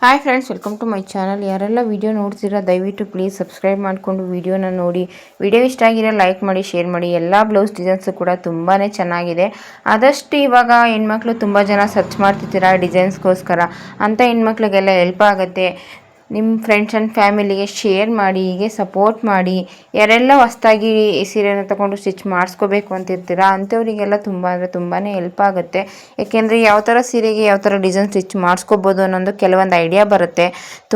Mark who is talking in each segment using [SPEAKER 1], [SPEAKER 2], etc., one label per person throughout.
[SPEAKER 1] Hi friends, welcome to my channel. ಯಾರೆಲ್ಲ video ನೋಡ್ತೀರಾ ದಯವಿಟ್ಟು ಪ್ಲೀಸ್ ಸಬ್ಸ್ಕ್ರೈಬ್ ಮಾಡಿಕೊಂಡು ವಿಡಿಯೋನ ನೋಡಿ. ವಿಡಿಯೋ ಇಷ್ಟ ಆಗಿರೋ ಲೈಕ್ ಮಾಡಿ, ಶೇರ್ ಮಾಡಿ. ಎಲ್ಲ ಬ್ಲೌಸ್ ಡಿಸೈನ್ಸು ಕೂಡ ತುಂಬಾ ಚೆನ್ನಾಗಿದೆ. ಆದಷ್ಟು ಇವಾಗ ಹೆಣ್ಮಕ್ಳು ತುಂಬ ಜನ ಸರ್ಚ್ ಮಾಡ್ತಿರ್ತೀರಾ ಡಿಸೈನ್ಸ್ಗೋಸ್ಕರ. ಅಂಥ ಹೆಣ್ಮಕ್ಳಿಗೆಲ್ಲ ಹೆಲ್ಪ್ ಆಗುತ್ತೆ. ನಿಮ್ಮ ಫ್ರೆಂಡ್ಸ್ ಆ್ಯಂಡ್ ಫ್ಯಾಮಿಲಿಗೆ ಶೇರ್ ಮಾಡಿ, ಹೀಗೆ ಸಪೋರ್ಟ್ ಮಾಡಿ. ಯಾರೆಲ್ಲ ಹೊಸ್ದಾಗಿ ಸೀರೆನ ತೊಗೊಂಡು ಸ್ಟಿಚ್ ಮಾಡಿಸ್ಕೋಬೇಕು ಅಂತಿರ್ತೀರಾ ಅಂಥವರಿಗೆಲ್ಲ ತುಂಬ ಅಂದರೆ ತುಂಬಾ ಹೆಲ್ಪ್ ಆಗುತ್ತೆ. ಏಕೆಂದರೆ ಯಾವ ಥರ ಸೀರೆಗೆ ಯಾವ ಥರ ಡಿಸೈನ್ ಸ್ಟಿಚ್ ಮಾಡಿಸ್ಕೋಬೋದು ಅನ್ನೋದು ಕೆಲವೊಂದು ಐಡಿಯಾ ಬರುತ್ತೆ.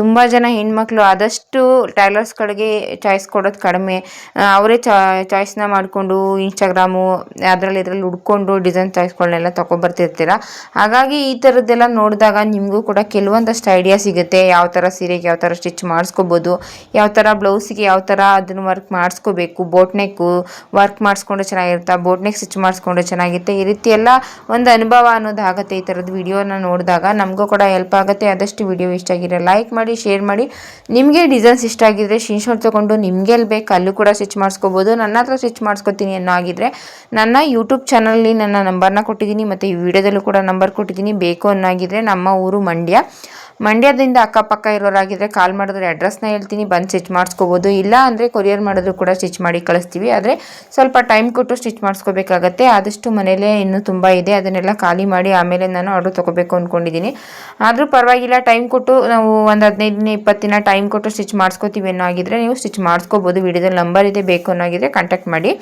[SPEAKER 1] ತುಂಬ ಜನ ಹೆಣ್ಮಕ್ಳು ಆದಷ್ಟು ಟೈಲರ್ಸ್ಗಳಿಗೆ ಚಾಯ್ಸ್ ಕೊಡೋದು ಕಡಿಮೆ. ಅವರೇ ಚಾಯ್ಸ್ನ ಮಾಡಿಕೊಂಡು ಇನ್ಸ್ಟಾಗ್ರಾಮು ಇದರಲ್ಲಿ ಹುಡ್ಕೊಂಡು ಡಿಸೈನ್ ಚಾಯ್ಸ್ಗಳನ್ನೆಲ್ಲ ತೊಗೊಬರ್ತಿರ್ತೀರ. ಹಾಗಾಗಿ ಈ ಥರದ್ದೆಲ್ಲ ನೋಡಿದಾಗ ನಿಮಗೂ ಕೂಡ ಕೆಲವೊಂದಷ್ಟು ಐಡಿಯಾ ಸಿಗುತ್ತೆ. ಯಾವ ಥರ ಸೀರೆಗೆ ಯಾವ ಥರ ಸ್ಟಿಚ್ ಮಾಡಿಸ್ಕೋಬೋದು, ಯಾವ ಥರ ಬ್ಲೌಸಿಗೆ ಯಾವ ಥರ ಅದನ್ನು ವರ್ಕ್ ಮಾಡಿಸ್ಕೋಬೇಕು, ಬೋಟ್ನೆಕ್ಕು ವರ್ಕ್ ಮಾಡಿಸ್ಕೊಂಡ್ರೆ ಚೆನ್ನಾಗಿರುತ್ತೆ, ಬೋಟ್ನೆಕ್ ಸ್ಟಿಚ್ ಮಾಡಿಸ್ಕೊಂಡ್ರೆ ಚೆನ್ನಾಗಿರುತ್ತೆ. ಈ ರೀತಿ ಎಲ್ಲ ಒಂದು ಅನುಭವ ಅನ್ನೋದಾಗುತ್ತೆ. ಈ ಥರದ ವಿಡಿಯೋನ ನೋಡಿದಾಗ ನಮಗೂ ಕೂಡ ಹೆಲ್ಪ್ ಆಗುತ್ತೆ. ಆದಷ್ಟು ವಿಡಿಯೋ ಇಷ್ಟ ಆಗಿರೋ ಲೈಕ್ ಮಾಡಿ, ಶೇರ್ ಮಾಡಿ. ನಿಮಗೆ ಡಿಸೈನ್ಸ್ ಇಷ್ಟ ಆಗಿದ್ರೆ ಸ್ಕ್ರೀನ್ಶಾಟ್ ತೊಗೊಂಡು ನಿಮಗೆ ಎಲ್ಲಿ ಬೇಕು ಅಲ್ಲೂ ಕೂಡ ಸ್ಟಿಚ್ ಮಾಡಿಸ್ಕೋಬೋದು. ನನ್ನ ಹತ್ರ ಸ್ಟಿಚ್ ಮಾಡಿಸ್ಕೊತೀನಿ ಅನ್ನೋ ಆಗಿದ್ರೆ ನನ್ನ ಯೂಟ್ಯೂಬ್ ಚಾನಲಲ್ಲಿ ನನ್ನ ನಂಬರ್ನ ಕೊಟ್ಟಿದ್ದೀನಿ, ಮತ್ತು ಈ ವಿಡಿಯೋದಲ್ಲೂ ಕೂಡ ನಂಬರ್ ಕೊಟ್ಟಿದ್ದೀನಿ. ಬೇಕು ಅನ್ನೋಗಿದ್ರೆ ನಮ್ಮ ಊರು ಮಂಡ್ಯದಿಂದ ಅಕ್ಕಪಕ್ಕ ಇರೋರಾಗಿದ್ದರೆ ಕಾಲ್ ಮಾಡಿದ್ರೆ ಅಡ್ರೆಸ್ನ ಹೇಳ್ತೀನಿ, ಬಂದು ಸ್ಟಿಚ್ ಮಾಡಿಸ್ಕೋಬೋದು. ಇಲ್ಲ ಅಂದರೆ ಕೊರಿಯರ್ ಮಾಡಿದ್ರು ಕೂಡ ಸ್ಟಿಚ್ ಮಾಡಿ ಕಳಿಸ್ತೀವಿ. ಆದರೆ ಸ್ವಲ್ಪ ಟೈಮ್ ಕೊಟ್ಟು ಸ್ಟಿಚ್ ಮಾಡಿಸ್ಕೋಬೇಕಾಗತ್ತೆ. ಆದಷ್ಟು ಮನೇಲೇ ಇನ್ನೂ ತುಂಬ ಇದೆ, ಅದನ್ನೆಲ್ಲ ಖಾಲಿ ಮಾಡಿ ಆಮೇಲೆ ನಾನು ಆರ್ಡರ್ ತೊಗೋಬೇಕು ಅಂದ್ಕೊಂಡಿದ್ದೀನಿ. ಆದರೂ ಪರವಾಗಿಲ್ಲ, ಟೈಮ್ ಕೊಟ್ಟು ನಾವು ಒಂದು 15 ದಿನ 20 ದಿನ ಟೈಮ್ ಕೊಟ್ಟು ಸ್ಟಿಚ್ ಮಾಡಿಸ್ಕೋತೀವಿ ಅನ್ನೋ ಆಗಿದ್ರೆ ನೀವು ಸ್ಟಿಚ್ ಮಾಡಿಸ್ಕೋಬೋದು. ವಿಡಿಯೋದಲ್ಲಿ ನಂಬರ್ ಇದೆ, ಬೇಕು ಅನ್ನೋಗಿದ್ರೆ ಕಾಂಟ್ಯಾಕ್ಟ್ ಮಾಡಿ.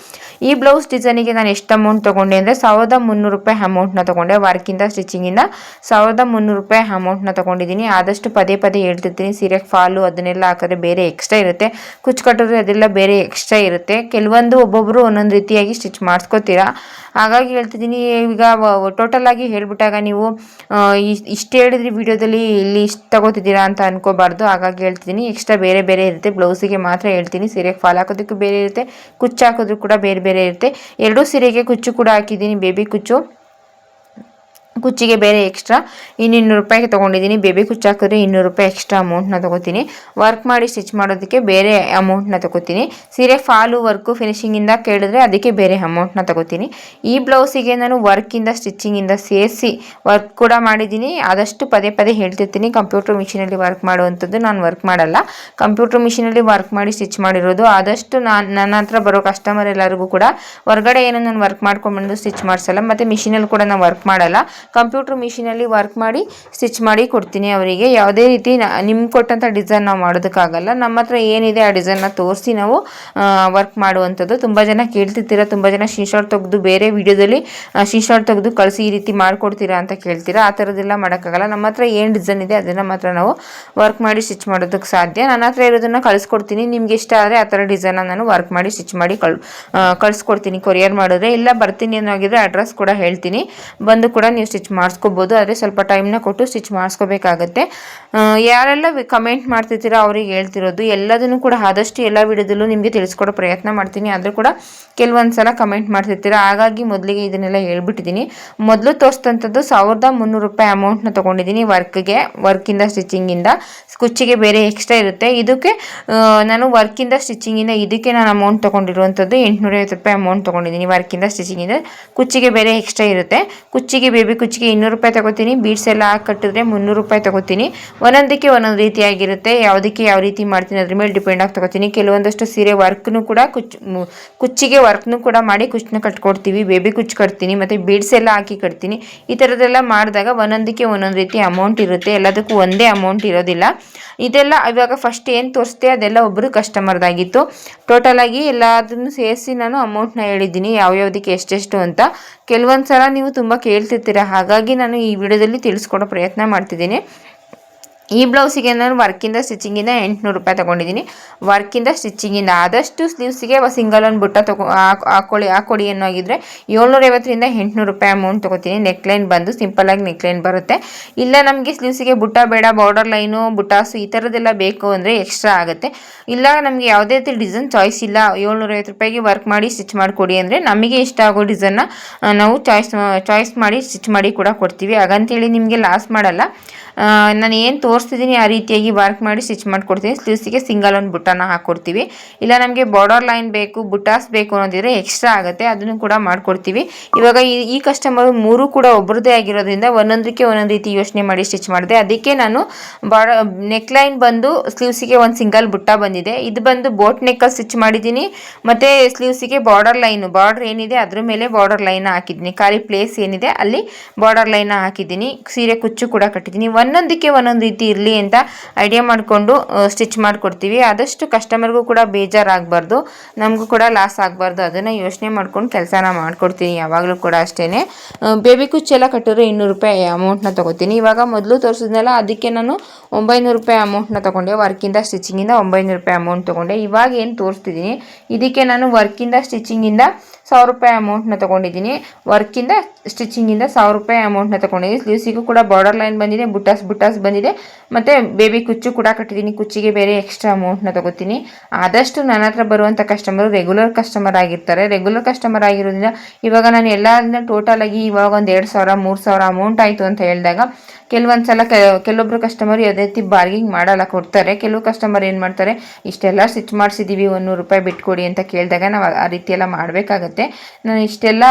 [SPEAKER 1] ಈ ಬ್ಲೌಸ್ ಡಿಸೈನಿಗೆ ನಾನು ಎಷ್ಟು ಅಮೌಂಟ್ ತೊಗೊಂಡೆ ಅಂದರೆ 1300 ರೂಪಾಯಿ ಅಮೌಂಟ್ನ ತೊಗೊಂಡೆ. ವರ್ಕಿಂದ ಸ್ಟಿಚಿಂಗಿಂದ 1300 ರೂಪಾಯಿ ಅಮೌಂಟ್ನ ತೊಗೊಂಡಿದ್ದೀನಿ. ಆದಷ್ಟು ಪದೇ ಹೇಳ್ತಿರ್ತೀನಿ, ಸೀರೆಗೆ ಫಾಲು ಅದನ್ನೆಲ್ಲ ಹಾಕಿದ್ರೆ ಬೇರೆ ಎಕ್ಸ್ಟ್ರಾ ಇರುತ್ತೆ, ಕುಚ್ಚು ಕಟ್ಟಿದ್ರೆ ಅದೆಲ್ಲ ಬೇರೆ ಎಕ್ಸ್ಟ್ರಾ ಇರುತ್ತೆ. ಕೆಲವೊಂದು ಒಬ್ಬೊಬ್ಬರು ಒಂದೊಂದು ರೀತಿಯಾಗಿ ಸ್ಟಿಚ್ ಮಾಡಿಸ್ಕೋತೀರಾ. ಹಾಗಾಗಿ ಹೇಳ್ತಿದ್ದೀನಿ, ಈಗ ಟೋಟಲ್ ಆಗಿ ಹೇಳ್ಬಿಟ್ಟಾಗ ನೀವು ಇಷ್ಟು ಹೇಳಿದ್ರಿ ವಿಡಿಯೋದಲ್ಲಿ ಇಲ್ಲಿ ಇಷ್ಟು ತಗೋತಿದ್ದೀರಾ ಅಂತ ಅನ್ಕೋಬಾರ್ದು. ಹಾಗಾಗಿ ಹೇಳ್ತಿದ್ದೀನಿ, ಎಕ್ಸ್ಟ್ರಾ ಬೇರೆ ಇರುತ್ತೆ. ಬ್ಲೌಸಿಗೆ ಮಾತ್ರ ಹೇಳ್ತೀನಿ, ಸೀರೆಗೆ ಫಾಲ್ ಹಾಕೋದಕ್ಕೂ ಬೇರೆ ಇರುತ್ತೆ, ಕುಚ್ಚು ಹಾಕೋದು ಕೂಡ ಬೇರೆ ಇರುತ್ತೆ. ಎರಡೂ ಸೀರೆಗೆ ಕುಚ್ಚು ಕೂಡ ಹಾಕಿದ್ದೀನಿ, ಬೇಬಿ ಕುಚ್ಚಿಗೆ ಬೇರೆ ಎಕ್ಸ್ಟ್ರಾ 200 ರೂಪಾಯಿಗೆ ತೊಗೊಂಡಿದ್ದೀನಿ. ಬೇಬಿ ಕುಚ್ಚು ಹಾಕಿದ್ರೆ 200 ರೂಪಾಯಿ ಎಕ್ಸ್ಟ್ರಾ ಅಮೌಂಟ್ನ ತೊಗೋತೀನಿ. ವರ್ಕ್ ಮಾಡಿ ಸ್ಟಿಚ್ ಮಾಡೋದಕ್ಕೆ ಬೇರೆ ಅಮೌಂಟ್ನ ತೊಗೋತೀನಿ. ಸೀರೆ ಫಾಲು ವರ್ಕು ಫಿನಿಶಿಂಗಿಂದ ಕೇಳಿದ್ರೆ ಅದಕ್ಕೆ ಬೇರೆ ಅಮೌಂಟ್ನ ತೊಗೋತೀನಿ. ಈ ಬ್ಲೌಸಿಗೆ ನಾನು ವರ್ಕಿಂದ ಸ್ಟಿಚಿಂಗಿಂದ ಸೇರಿಸಿ ವರ್ಕ್ ಕೂಡ ಮಾಡಿದ್ದೀನಿ. ಆದಷ್ಟು ಪದೇ ಹೇಳ್ತಿರ್ತೀನಿ, ಕಂಪ್ಯೂಟರ್ ಮಿಷಿನಲ್ಲಿ ವರ್ಕ್ ಮಾಡುವಂಥದ್ದು ನಾನು ವರ್ಕ್ ಮಾಡಲ್ಲ. ಕಂಪ್ಯೂಟರ್ ಮಿಷಿನಲ್ಲಿ ವರ್ಕ್ ಮಾಡಿ ಸ್ಟಿಚ್ ಮಾಡಿರೋದು. ಆದಷ್ಟು ನನ್ನ ಹತ್ರ ಬರೋ ಕಸ್ಟಮರ್ ಎಲ್ಲರಿಗೂ ಕೂಡ ಹೊರಗಡೆ ಏನೋ ನಾನು ವರ್ಕ್ ಮಾಡ್ಕೊಂಡು ಬಂದು ಸ್ಟಿಚ್ ಮಾಡಿಸಲ್ಲ, ಮತ್ತು ಮಿಷಿನಲ್ಲಿ ಕೂಡ ನಾನು ವರ್ಕ್ ಮಾಡಲ್ಲ. ಕಂಪ್ಯೂಟರ್ ಮಿಷಿನಲ್ಲಿ ವರ್ಕ್ ಮಾಡಿ ಸ್ಟಿಚ್ ಮಾಡಿ ಕೊಡ್ತೀನಿ ಅವರಿಗೆ. ಯಾವುದೇ ರೀತಿ ನಿಮ್ಗೆ ಕೊಟ್ಟಂಥ ಡಿಸೈನ್ ನಾವು ಮಾಡೋದಕ್ಕಾಗಲ್ಲ. ನಮ್ಮ ಹತ್ರ ಏನಿದೆ ಆ ಡಿಸೈನ್ನ ತೋರಿಸಿ ನಾವು ವರ್ಕ್ ಮಾಡುವಂಥದ್ದು. ತುಂಬ ಜನ ಕೇಳ್ತಿರ್ತೀರ, ತುಂಬ ಜನ ಸ್ಕ್ರೀನ್ಶಾಟ್ ತೆಗೆದು ಬೇರೆ ವಿಡಿಯೋದಲ್ಲಿ ಸ್ಕ್ರೀನ್ಶಾಟ್ ತೆಗೆದು ಕಳಿಸಿ ಈ ರೀತಿ ಮಾಡಿಕೊಡ್ತೀರಾ ಅಂತ ಕೇಳ್ತೀರಾ. ಆ ಥರದ್ದೆಲ್ಲ ಮಾಡೋಕ್ಕಾಗಲ್ಲ. ನಮ್ಮ ಹತ್ರ ಏನು ಡಿಸೈನ್ ಇದೆ ಅದನ್ನು ಮಾತ್ರ ನಾವು ವರ್ಕ್ ಮಾಡಿ ಸ್ಟಿಚ್ ಮಾಡೋದಕ್ಕೆ ಸಾಧ್ಯ. ನನ್ನ ಹತ್ರ ಇರೋದನ್ನು ಕಳಿಸ್ಕೊಡ್ತೀನಿ. ನಿಮ್ಗೆ ಇಷ್ಟ ಆದರೆ ಆ ಥರ ಡಿಸೈನ್ನ ನಾನು ವರ್ಕ್ ಮಾಡಿ ಸ್ಟಿಚ್ ಮಾಡಿ ಕಳಿಸ್ಕೊಡ್ತೀನಿ ಕೊರಿಯರ್ ಮಾಡಿದ್ರೆ. ಇಲ್ಲ ಬರ್ತೀನಿ ಅನ್ನೋಗಿದ್ರೆ ಅಡ್ರೆಸ್ ಕೂಡ ಹೇಳ್ತೀನಿ, ಬಂದು ಕೂಡ ನೀವು ಸ್ಟಿಚ್ ಮಾಡಿಸ್ಕೋಬೋದು. ಆದರೆ ಸ್ವಲ್ಪ ಟೈಮ್ನ ಕೊಟ್ಟು ಸ್ಟಿಚ್ ಮಾಡಿಸ್ಕೋಬೇಕಾಗತ್ತೆ. ಯಾರೆಲ್ಲ ಕಮೆಂಟ್ ಮಾಡ್ತಿರ್ತೀರ ಅವ್ರಿಗೆ ಹೇಳ್ತಿರೋದು, ಎಲ್ಲದನ್ನು ಕೂಡ ಆದಷ್ಟು ಎಲ್ಲ ವಿಡಿಯೋದಲ್ಲೂ ನಿಮಗೆ ತಿಳಿಸ್ಕೊಡೋ ಪ್ರಯತ್ನ ಮಾಡ್ತೀನಿ. ಆದರೂ ಕೂಡ ಕೆಲವೊಂದು ಸಲ ಕಮೆಂಟ್ ಮಾಡ್ತಿರ್ತೀರ. ಹಾಗಾಗಿ ಮೊದಲಿಗೆ ಇದನ್ನೆಲ್ಲ ಹೇಳ್ಬಿಟ್ಟಿದ್ದೀನಿ. ಮೊದಲು ತೋರಿಸ್ತಂಥದ್ದು 1300 ರೂಪಾಯಿ ಅಮೌಂಟ್ನ ತೊಗೊಂಡಿದ್ದೀನಿ ವರ್ಕಿಂದ ಸ್ಟಿಚಿಂಗಿಂದ. ಕುಚ್ಚಿಗೆ ಬೇರೆ ಎಕ್ಸ್ಟ್ರಾ ಇರುತ್ತೆ. ಇದಕ್ಕೆ ನಾನು ವರ್ಕಿಂದ ಸ್ಟಿಚಿಂಗಿಂದ ಇದಕ್ಕೆ ನಾನು ಅಮೌಂಟ್ ತೊಗೊಂಡಿರುವಂಥದ್ದು 850 ರೂಪಾಯಿ ಅಮೌಂಟ್ ತೊಗೊಂಡಿದ್ದೀನಿ. ವರ್ಕಿಂದ ಸ್ಟಿಚಿಂಗಿಂದ ಕುಚ್ಚಿಗೆ ಬೇರೆ ಎಕ್ಸ್ಟ್ರಾ ಇರುತ್ತೆ. ಕುಚ್ಚಿಗೆ ಬೇಬಿ ಕುಚ್ಚಿಗೆ 200 ರೂಪಾಯಿ ತಗೋತೀನಿ. ಬೀಡ್ಸ್ ಎಲ್ಲ ಕಟ್ಟಿದ್ರೆ 300 ರೂಪಾಯಿ ತಗೋತೀನಿ. ಒಂದೊಂದಕ್ಕೆ ಒಂದೊಂದು ರೀತಿಯಾಗಿರುತ್ತೆ. ಯಾವುದಕ್ಕೆ ಯಾವ ರೀತಿ ಮಾಡ್ತೀನಿ ಅದ್ರ ಮೇಲೆ ಡಿಪೆಂಡ್ ಆಗಿ ತಗೋತೀನಿ. ಕೆಲವೊಂದಷ್ಟು ಸೀರೆ ವರ್ಕ್ನು ಕೂಡ ಕುಚ್ಚಿಗೆ ವರ್ಕ್ನು ಕೂಡ ಮಾಡಿ ಕುಚ್ಚನ್ನ ಕಟ್ಕೊಡ್ತೀವಿ. ಬೇಬಿ ಕುಚ್ಚು ಕಟ್ತೀನಿ, ಮತ್ತು ಬೀಡ್ಸ್ ಎಲ್ಲ ಹಾಕಿ ಕಟ್ತೀನಿ. ಈ ಥರದ್ದೆಲ್ಲ ಮಾಡಿದಾಗ ಒಂದೊಂದಕ್ಕೆ ಒಂದೊಂದು ರೀತಿ ಅಮೌಂಟ್ ಇರುತ್ತೆ. ಎಲ್ಲದಕ್ಕೂ ಒಂದೇ ಅಮೌಂಟ್ ಇರೋದಿಲ್ಲ. ಇದೆಲ್ಲ ಇವಾಗ ಫಸ್ಟ್ ಏನು ತೋರಿಸ್ತೆ ಅದೆಲ್ಲ ಒಬ್ಬರು ಕಸ್ಟಮರ್ದಾಗಿತ್ತು. ಟೋಟಲಾಗಿ ಎಲ್ಲದನ್ನು ಸೇರಿಸಿ ನಾನು ಅಮೌಂಟ್ನ ಹೇಳಿದ್ದೀನಿ, ಯಾವ್ಯಾವುದಕ್ಕೆ ಎಷ್ಟೆಷ್ಟು ಅಂತ. ಕೆಲವೊಂದು ಸಲ ನೀವು ತುಂಬ ಕೇಳ್ತಿರ್ತೀರ, ಹಾಗಾಗಿ ನಾನು ಈ ವಿಡಿಯೋದಲ್ಲಿ ತಿಳಿಸ್ಕೊಡೋ ಪ್ರಯತ್ನ ಮಾಡ್ತಿದ್ದೀನಿ. ಈ ಬ್ಲೌಸಿಗೆ ನಾನು ವರ್ಕಿಂದ ಸ್ಟಿಚಿಂಗಿಂದ 800 ರೂಪಾಯಿ ತೊಗೊಂಡಿದ್ದೀನಿ. ವರ್ಕಿಂದ ಸ್ಟಿಚಿಂಗಿಂದ ಆದಷ್ಟು ಸ್ಲೀವ್ಸಿಗೆ ಸಿಂಗಲ್ ಒಂದು ಬುಟ್ಟ ಹಾಕೊಡಿ ಅನ್ನೋಗಿದ್ರೆ 750ರಿಂದ 800 ರೂಪಾಯಿ ಅಮೌಂಟ್ ತೊಗೋತೀನಿ. ನೆಕ್ಲೈನ್ ಬಂದು ಸಿಂಪಲ್ಲಾಗಿ ನೆಕ್ಲೈನ್ ಬರುತ್ತೆ. ಇಲ್ಲ ನಮಗೆ ಸ್ಲೀವ್ಸಿಗೆ ಬುಟ್ಟ ಬೇಡ, ಬಾರ್ಡರ್ ಲೈನು ಬುಟ್ಟಾಸು ಈ ಥರದ್ದೆಲ್ಲ ಬೇಕು ಅಂದರೆ ಎಕ್ಸ್ಟ್ರಾ ಆಗುತ್ತೆ. ಇಲ್ಲ ನಮಗೆ ಯಾವುದೇ ರೀತಿ ಡಿಸೈನ್ ಚಾಯ್ಸ್ ಇಲ್ಲ, 750 ರೂಪಾಯಿಗೆ ವರ್ಕ್ ಮಾಡಿ ಸ್ಟಿಚ್ ಮಾಡಿಕೊಡಿ ಅಂದರೆ ನಮಗೆ ಇಷ್ಟ ಆಗೋ ಡಿಸೈನ್ನ ನಾವು ಚಾಯ್ಸ್ ಮಾಡಿ ಸ್ಟಿಚ್ ಮಾಡಿ ಕೂಡ ಕೊಡ್ತೀವಿ. ಹಾಗಂತೇಳಿ ನಿಮಗೆ ಲಾಸ್ ಮಾಡಲ್ಲ. ನಾನು ಏನು ತೋರಿಸ್ತಿದ್ದೀನಿ ಆ ರೀತಿಯಾಗಿ ವರ್ಕ್ ಮಾಡಿ ಸ್ಟಿಚ್ ಮಾಡ್ಕೊಡ್ತೀನಿ. ಸ್ಲೀವ್ಸಿಗೆ ಸಿಂಗಲ್ ಒಂದು ಬುಟ್ಟನ ಹಾಕ್ಕೊಡ್ತೀವಿ. ಇಲ್ಲ ನಮಗೆ ಬಾರ್ಡರ್ ಲೈನ್ ಬೇಕು, ಬುಟ್ಟಾಸ್ ಬೇಕು ಅನ್ನೋದಿದ್ರೆ ಎಕ್ಸ್ಟ್ರಾ ಆಗುತ್ತೆ, ಅದನ್ನು ಕೂಡ ಮಾಡ್ಕೊಡ್ತೀವಿ. ಇವಾಗ ಈ ಕಸ್ಟಮರ್ ಮೂರು ಕೂಡ ಒಬ್ಬರದೇ ಆಗಿರೋದ್ರಿಂದ ಒಂದೊಂದಕ್ಕೆ ಒಂದೊಂದು ರೀತಿ ಯೋಚನೆ ಮಾಡಿ ಸ್ಟಿಚ್ ಮಾಡಿದೆ. ಅದಕ್ಕೆ ನಾನು ನೆಕ್ ಲೈನ್ ಬಂದು ಸ್ಲೀವ್ಸಿಗೆ ಒಂದು ಸಿಂಗಲ್ ಬುಟ್ಟ ಬಂದಿದೆ. ಇದು ಬಂದು ಬೋಟ್ ನೆಕ್ಕಲ್ಲಿ ಸ್ಟಿಚ್ ಮಾಡಿದ್ದೀನಿ. ಮತ್ತು ಸ್ಲೀವ್ಸಿಗೆ ಬಾರ್ಡರ್ ಏನಿದೆ ಅದ್ರ ಮೇಲೆ ಬಾರ್ಡರ್ ಲೈನ್ ಹಾಕಿದ್ದೀನಿ. ಖಾಲಿ ಪ್ಲೇಸ್ ಏನಿದೆ ಅಲ್ಲಿ ಬಾರ್ಡರ್ ಲೈನ್ ಹಾಕಿದ್ದೀನಿ. ಸೀರೆ ಕುಚ್ಚು ಕೂಡ ಕಟ್ಟಿದ್ದೀನಿ. ಒಂದೊಂದಕ್ಕೆ ಒಂದೊಂದು ರೀತಿ ಇರಲಿ ಅಂತ ಐಡಿಯಾ ಮಾಡಿಕೊಂಡು ಸ್ಟಿಚ್ ಮಾಡಿಕೊಡ್ತೀವಿ. ಆದಷ್ಟು ಕಸ್ಟಮರ್ಗೂ ಕೂಡ ಬೇಜಾರಾಗಬಾರ್ದು, ನಮಗೂ ಕೂಡ ಲಾಸ್ ಆಗಬಾರ್ದು, ಅದನ್ನು ಯೋಚನೆ ಮಾಡ್ಕೊಂಡು ಕೆಲಸನ ಮಾಡಿಕೊಡ್ತೀನಿ ಯಾವಾಗಲೂ ಕೂಡ ಅಷ್ಟೇ. ಬೇಬಿ ಕುಚ್ಚೆಲ್ಲ ಕಟ್ಟಿದ್ರೆ 200 ರೂಪಾಯಿ ಅಮೌಂಟ್ನ ತೊಗೋತೀನಿ. ಇವಾಗ ಮೊದಲು ತೋರಿಸಿದ್ನಲ್ಲ ಅದಕ್ಕೆ ನಾನು 900 ರೂಪಾಯಿ ಅಮೌಂಟ್ನ ತೊಗೊಂಡೆ. ವರ್ಕಿಂದ ಸ್ಟಿಚಿಂಗಿಂದ 900 ರೂಪಾಯಿ ಅಮೌಂಟ್ ತೊಗೊಂಡೆ. ಇವಾಗ ಏನು ತೋರಿಸ್ತಿದ್ದೀನಿ ಇದಕ್ಕೆ ನಾನು ವರ್ಕಿಂದ ಸ್ಟಿಚಿಂಗಿಂದ 1000 ರೂಪಾಯಿ ಅಮೌಂಟ್ನ ತೊಗೊಂಡಿದ್ದೀನಿ. ವರ್ಕಿಂದ ಸ್ಟಿಚಿಂಗಿಂದ 1000 ರೂಪಾಯಿ ಅಮೌಂಟ್ನ ತೊಗೊಂಡಿದ್ದೀನಿ. ಸ್ಲೀವ್ಸಿಗೂ ಕೂಡ ಬಾರ್ಡರ್ ಲೈನ್ ಬಂದಿದೆ, ಬುಟ್ಟಾಸ್ ಬಂದಿದೆ, ಮತ್ತು ಬೇಬಿ ಕುಚ್ಚು ಕೂಡ ಕಟ್ಟಿದ್ದೀನಿ. ಕುಚ್ಚಿಗೆ ಬೇರೆ ಎಕ್ಸ್ಟ್ರಾ ಅಮೌಂಟ್ನ ತೊಗೋತೀನಿ. ಆದಷ್ಟು ನನ್ನ ಹತ್ರ ಬರುವಂಥ ಕಸ್ಟಮರು ರೆಗ್ಯುಲರ್ ಕಸ್ಟಮರ್ ಆಗಿರ್ತಾರೆ. ರೆಗ್ಯುಲರ್ ಕಸ್ಟಮರ್ ಆಗಿರೋದ್ರಿಂದ ಇವಾಗ ನಾನು ಎಲ್ಲದನ್ನ ಟೋಟಲ್ ಆಗಿ ಇವಾಗ ಒಂದು 2000 3000 ಅಮೌಂಟ್ ಆಯಿತು ಅಂತ ಹೇಳಿದಾಗ ಕೆಲವೊಂದು ಸಲ ಕೆಲವೊಬ್ಬರು ಕಸ್ಟಮರ್ ಅದೇ ರೀತಿ ಬಾರ್ಗಿಂಗ್ ಮಾಡಲ್ಲ, ಕೊಡ್ತಾರೆ. ಕೆಲವು ಕಸ್ಟಮರ್ ಏನು ಮಾಡ್ತಾರೆ, ಇಷ್ಟೆಲ್ಲ ಸ್ಟಿಚ್ ಮಾಡಿಸಿದ್ದೀವಿ 100 ರೂಪಾಯಿ ಬಿಟ್ಕೊಡಿ ಅಂತ ಕೇಳಿದಾಗ ನಾವು ಆ ರೀತಿ ಎಲ್ಲ ಮಾಡಬೇಕಾಗತ್ತೆ. ನಾನು ಇಷ್ಟೆಲ್ಲ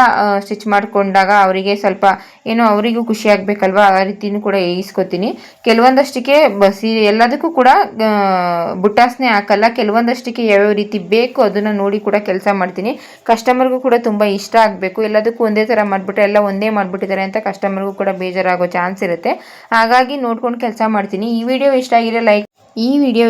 [SPEAKER 1] ಸ್ಟಿಚ್ ಮಾಡಿಕೊಂಡಾಗ ಅವರಿಗೆ ಸ್ವಲ್ಪ ಏನೋ ಅವರಿಗೂ ಖುಷಿ ಆಗಬೇಕಲ್ವ, ಆ ರೀತಿಯೂ ಕೂಡ ಈಸ್ಕೊತೀನಿ. ಕೆಲವೊಂದಷ್ಟಕ್ಕೆ ಎಲ್ಲದಕ್ಕೂ ಕೂಡ ಬುಟ್ಟಾಸ್ನೇ ಹಾಕಲ್ಲ. ಕೆಲವೊಂದಷ್ಟಕ್ಕೆ ಯಾವ್ಯಾವ ರೀತಿ ಬೇಕು ಅದನ್ನು ನೋಡಿ ಕೂಡ ಕೆಲಸ ಮಾಡ್ತೀನಿ. ಕಸ್ಟಮರ್ಗೂ ಕೂಡ ತುಂಬ ಇಷ್ಟ ಆಗಬೇಕು. ಎಲ್ಲದಕ್ಕೂ ಒಂದೇ ಥರ ಮಾಡಿಬಿಟ್ರೆ ಎಲ್ಲ ಒಂದೇ ಮಾಡಿಬಿಟ್ಟಿದ್ದಾರೆ ಅಂತ ಕಸ್ಟಮರ್ಗೂ ಕೂಡ ಬೇಜಾರಾಗೋ ಚಾನ್ಸ್ ಇರುತ್ತೆ. ಹಾಗಾಗಿ ನೋಡ್ಕೊಂಡು ಕೆಲಸ ಮಾಡ್ತೀನಿ. ಈ ವಿಡಿಯೋ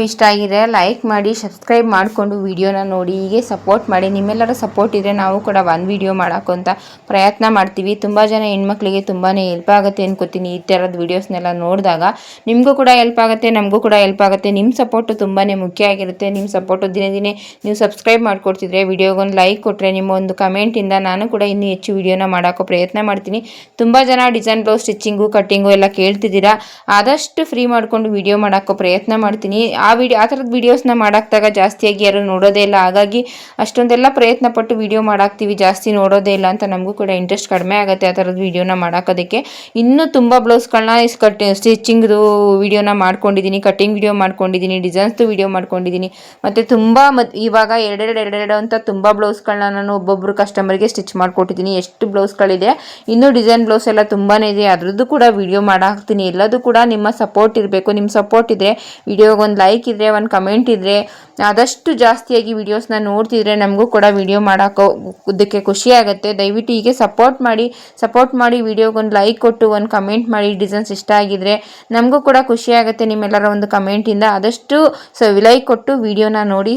[SPEAKER 1] ಇಷ್ಟ ಆಗಿದ್ರೆ ಲೈಕ್ ಮಾಡಿ, ಸಬ್ಸ್ಕ್ರೈಬ್ ಮಾಡಿಕೊಂಡು ವಿಡಿಯೋನ ನೋಡಿ ಹೀಗೆ ಸಪೋರ್ಟ್ ಮಾಡಿ. ನಿಮ್ಮೆಲ್ಲರ ಸಪೋರ್ಟ್ ಇದ್ದರೆ ನಾವು ಕೂಡ ಒಂದು ವಿಡಿಯೋ ಮಾಡೋಕ್ಕಂತ ಪ್ರಯತ್ನ ಮಾಡ್ತೀವಿ. ತುಂಬ ಜನ ಹೆಣ್ಮಕ್ಳಿಗೆ ತುಂಬಾ ಹೆಲ್ಪ್ ಆಗುತ್ತೆ ಅನ್ಕೋತೀನಿ. ಈ ಥರದ ವೀಡಿಯೋಸ್ನೆಲ್ಲ ನೋಡಿದಾಗ ನಿಮಗೂ ಕೂಡ ಹೆಲ್ಪ್ ಆಗುತ್ತೆ, ನಮಗೂ ಕೂಡ ಹೆಲ್ಪ್ ಆಗುತ್ತೆ. ನಿಮ್ಮ ಸಪೋರ್ಟು ತುಂಬಾ ಮುಖ್ಯ ಆಗಿರುತ್ತೆ. ನಿಮ್ಮ ಸಪೋರ್ಟು ದಿನೇ ನೀವು ಸಬ್ಸ್ಕ್ರೈಬ್ ಮಾಡಿಕೊಡ್ತಿದ್ರೆ, ವಿಡಿಯೋಗೊಂದು ಲೈಕ್ ಕೊಟ್ಟರೆ, ನಿಮ್ಮ ಒಂದು ಕಮೆಂಟಿಂದ ನಾನು ಕೂಡ ಇನ್ನೂ ಹೆಚ್ಚು ವಿಡಿಯೋನ ಮಾಡೋಕ್ಕೋ ಪ್ರಯತ್ನ ಮಾಡ್ತೀನಿ. ತುಂಬ ಜನ ಡಿಸೈನ್ ಬ್ಲೌಸ್ ಸ್ಟಿಚಿಂಗು ಕಟ್ಟಿಂಗು ಎಲ್ಲ ಕೇಳ್ತಿದ್ದೀರಾ. ಆದಷ್ಟು ಫ್ರೀ ಮಾಡಿಕೊಂಡು ವಿಡಿಯೋ ಮಾಡೋಕ್ಕೋ ಪ್ರಯತ್ನ ಮಾಡ್ತೀನಿ. ಆ ಥರದ ವೀಡಿಯೋಸ್ನ ಮಾಡಾಕ್ದಾಗ ಜಾಸ್ತಿಯಾಗಿ ಯಾರು ನೋಡೋದೇ ಇಲ್ಲ. ಹಾಗಾಗಿ ಅಷ್ಟೊಂದೆಲ್ಲ ಪ್ರಯತ್ನ ಪಟ್ಟು ವಿಡಿಯೋ ಮಾಡಾಕ್ತೀವಿ, ಜಾಸ್ತಿ ನೋಡೋದೇ ಇಲ್ಲ ಅಂತ ನಮಗೂ ಕೂಡ ಇಂಟ್ರೆಸ್ಟ್ ಕಡಿಮೆ ಆಗುತ್ತೆ ಆ ಥರದ ವೀಡಿಯೋನ ಮಾಡೋಕ್ಕೋದಕ್ಕೆ. ಇನ್ನೂ ತುಂಬ ಬ್ಲೌಸ್ಗಳನ್ನ ಸ್ಟಿಚಿಂಗ್ದು ವೀಡಿಯೋನ ಮಾಡ್ಕೊಂಡಿದ್ದೀನಿ, ಕಟ್ಟಿಂಗ್ ವೀಡಿಯೋ ಮಾಡ್ಕೊಂಡಿದ್ದೀನಿ, ಡಿಸೈನ್ಸ್ದು ವೀಡಿಯೋ ಮಾಡ್ಕೊಂಡಿದ್ದೀನಿ. ಮತ್ತು ತುಂಬ ಇವಾಗ ಎರಡೆರಡು ಅಂತ ತುಂಬ ಬ್ಲೌಸ್ಗಳನ್ನ ನಾನು ಒಬ್ಬೊಬ್ಬರು ಕಸ್ಟಮರ್ಗೆ ಸ್ಟಿಚ್ ಮಾಡಿಕೊಟ್ಟಿದ್ದೀನಿ. ಎಷ್ಟು ಬ್ಲೌಸ್ಗಳಿದೆ, ಇನ್ನೂ ಡಿಸೈನ್ ಬ್ಲೌಸ್ ಎಲ್ಲ ತುಂಬಾ ಇದೆ, ಅದರದ್ದು ಕೂಡ ವೀಡಿಯೋ ಮಾಡಾಕ್ತೀನಿ. ಎಲ್ಲದೂ ಕೂಡ ನಿಮ್ಮ ಸಪೋರ್ಟ್ ಇರಬೇಕು. ನಿಮ್ಮ ಸಪೋರ್ಟ್ ಇದ್ದರೆ, ವಿಡಿಯೋಗೊಂದು ಲೈಕ್ ಇದ್ದರೆ, ಒಂದು ಕಮೆಂಟ್ ಇದ್ದರೆ, ಆದಷ್ಟು ಜಾಸ್ತಿಯಾಗಿ ವೀಡಿಯೋಸ್ನ ನೋಡ್ತಿದ್ರೆ ನಮಗೂ ಕೂಡ ವಿಡಿಯೋ ಮಾಡೋದಕ್ಕೆ ಖುಷಿ ಆಗುತ್ತೆ. ದಯವಿಟ್ಟು ಹೀಗೆ ಸಪೋರ್ಟ್ ಮಾಡಿ ವಿಡಿಯೋಗೊಂದು ಲೈಕ್ ಕೊಟ್ಟು ಒಂದು ಕಮೆಂಟ್ ಮಾಡಿ. ಡಿಸೈನ್ಸ್ ಇಷ್ಟ ಆಗಿದ್ರೆ ನಮಗೂ ಕೂಡ ಖುಷಿ ಆಗುತ್ತೆ ನಿಮ್ಮೆಲ್ಲರ ಒಂದು ಕಮೆಂಟಿಂದ. ಆದಷ್ಟು ಲೈಕ್ ಕೊಟ್ಟು ವಿಡಿಯೋನ ನೋಡಿ.